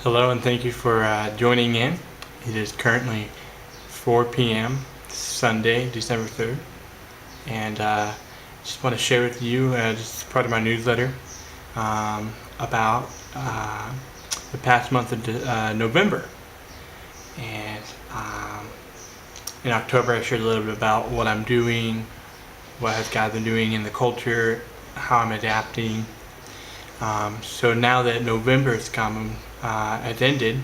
Hello, and thank you for joining in. It is currently 4 p.m. Sunday, December 3rd, and just want to share with you, just part of my newsletter, about the past month of November. And in October, I shared a little bit about what I'm doing, what has God been doing in the culture, how I'm adapting. So now that November has ended,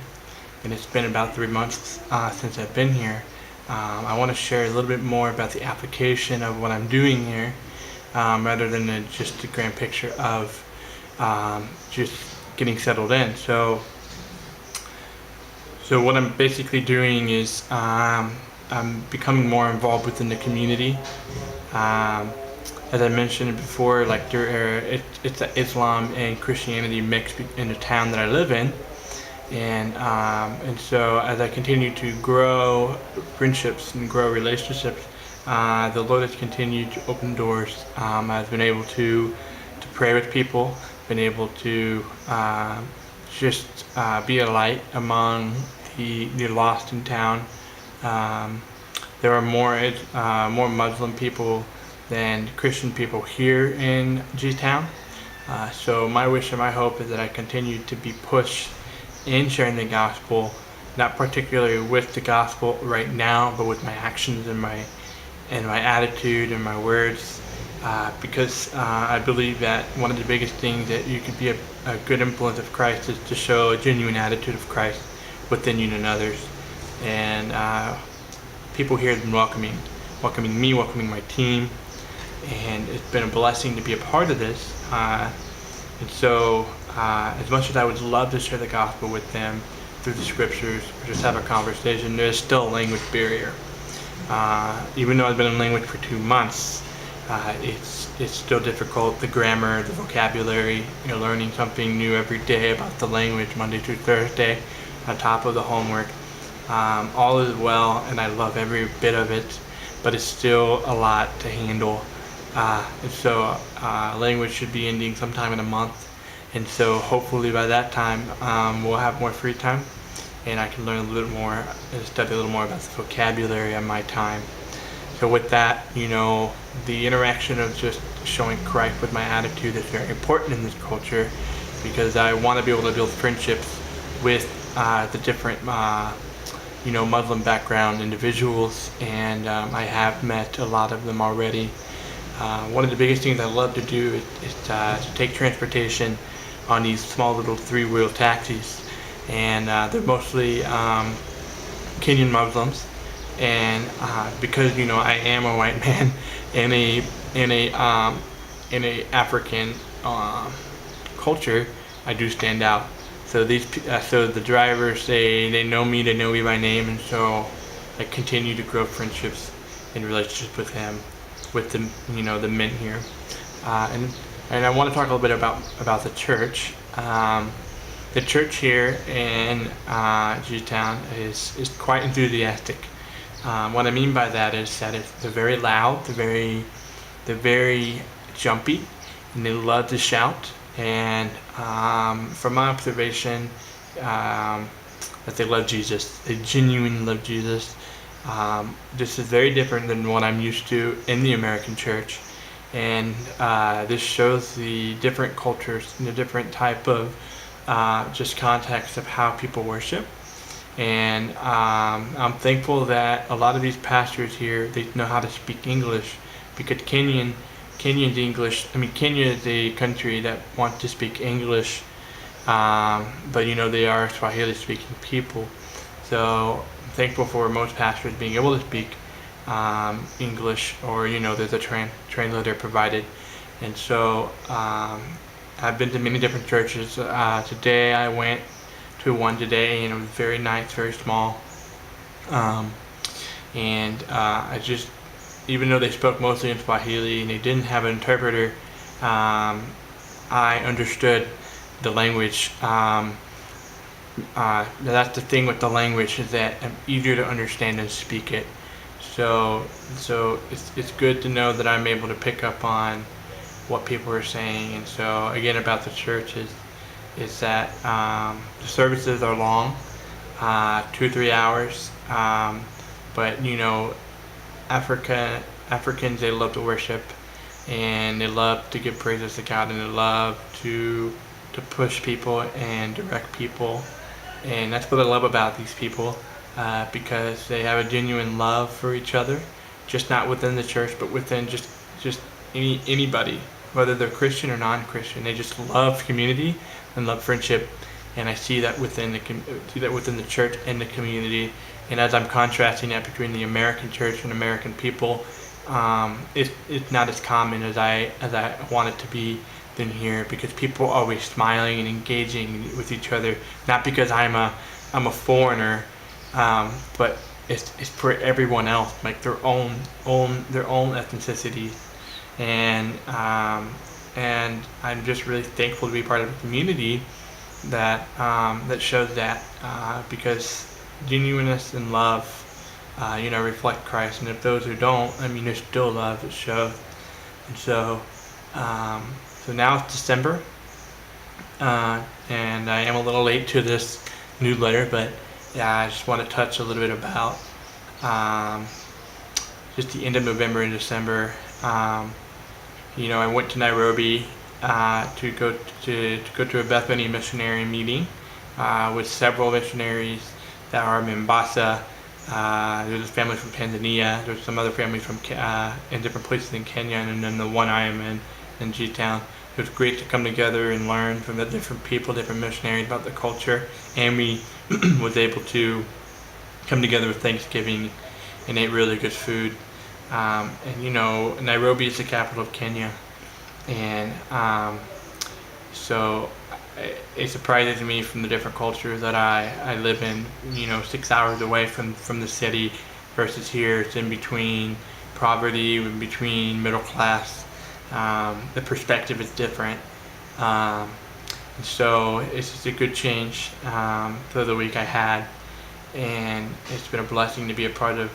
and it's been about 3 months since I've been here, I want to share a little bit more about the application of what I'm doing here, rather than just a grand picture of just getting settled in. So what I'm basically doing is I'm becoming more involved within the community. As I mentioned before, it's the Islam and Christianity mixed in the town that I live in, and so as I continue to grow friendships and grow relationships, the Lord has continued to open doors. I've been able to pray with people, been able to just be a light among the lost in town. There are more Muslim people than Christian people here in G-Town. So my wish and my hope is that I continue to be pushed in sharing the gospel, not particularly with the gospel right now, but with my actions and my attitude and my words, because I believe that one of the biggest things that you could be a good influence of Christ is to show a genuine attitude of Christ within you and others. And people here have been welcoming me, welcoming my team, and it's been a blessing to be a part of this. And so, as much as I would love to share the gospel with them through the scriptures, or just have a conversation, there's still a language barrier. Even though I've been in language for 2 months, it's still difficult. The grammar, the vocabulary, learning something new every day about the language, Monday through Thursday, on top of the homework. All is well, and I love every bit of it, but it's still a lot to handle. And so language should be ending sometime in a month, and so hopefully by that time we'll have more free time, and I can learn a little more and study a little more about the vocabulary on my time. So with that, the interaction of just showing Christ with my attitude is very important in this culture, because I want to be able to build friendships with the different Muslim background individuals, and I have met a lot of them already. One of the biggest things I love to do is to take transportation on these small little 3-wheel taxis, and they're mostly Kenyan Muslims. And because I am a white man in a African culture, I do stand out. So so the drivers, they know me, they know me by name, and so I continue to grow friendships and relationships with them, with the men here, and I want to talk a little bit about the church. The church here in G-Town is quite enthusiastic. What I mean by that is that they're very loud, they're very jumpy, and they love to shout. And from my observation, that they love Jesus. They genuinely love Jesus. This is very different than what I'm used to in the American church, and this shows the different cultures and the different type of just context of how people worship. And I'm thankful that a lot of these pastors here, they know how to speak English, because Kenya's English. Kenya is a country that wants to speak English, but they are Swahili-speaking people. So I'm thankful for most pastors being able to speak English, or there's a translator provided. And so I've been to many different churches. Today I went to one today, and it was very nice, very small. And even though they spoke mostly in Swahili and they didn't have an interpreter, I understood the language. That's the thing with the language, is that I'm easier to understand and speak it. So it's good to know that I'm able to pick up on what people are saying. And so again, about the church is is that the services are long, 2 or 3 hours, but Africans, they love to worship, and they love to give praises to God, and they love to push people and direct people, and that's what I love about these people, because they have a genuine love for each other, just not within the church, but within just anybody, whether they're Christian or non-Christian. They just love community and love friendship, and I see that within the church and the community. And as I'm contrasting that between the American church and American people, it's not as common as I want it to be than here, because people are always smiling and engaging with each other. Not because I'm a foreigner, but it's for everyone else, like their own ethnicity, and I'm just really thankful to be part of a community that shows that, because genuineness and love, reflect Christ. And if those who don't, there's still love that shows. And so now it's December, and I am a little late to this newsletter, but yeah, I just want to touch a little bit about just the end of November and December. I went to Nairobi to go to a Bethany missionary meeting with several missionaries that are in Mombasa. There's a family from Tanzania. There's some other families from in different places in Kenya, and then the one I am in G-Town. It was great to come together and learn from the different people, different missionaries about the culture, and we was able to come together with Thanksgiving and ate really good food. Nairobi is the capital of Kenya, and so it surprises me from the different cultures that I live in. 6 hours away from the city, versus here it's in between poverty, in between middle class. The perspective is different, and so it's just a good change for the week I had, and it's been a blessing to be a part of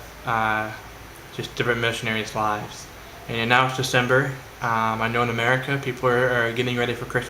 just different missionaries' lives. And now it's December. I know in America people are getting ready for Christmas.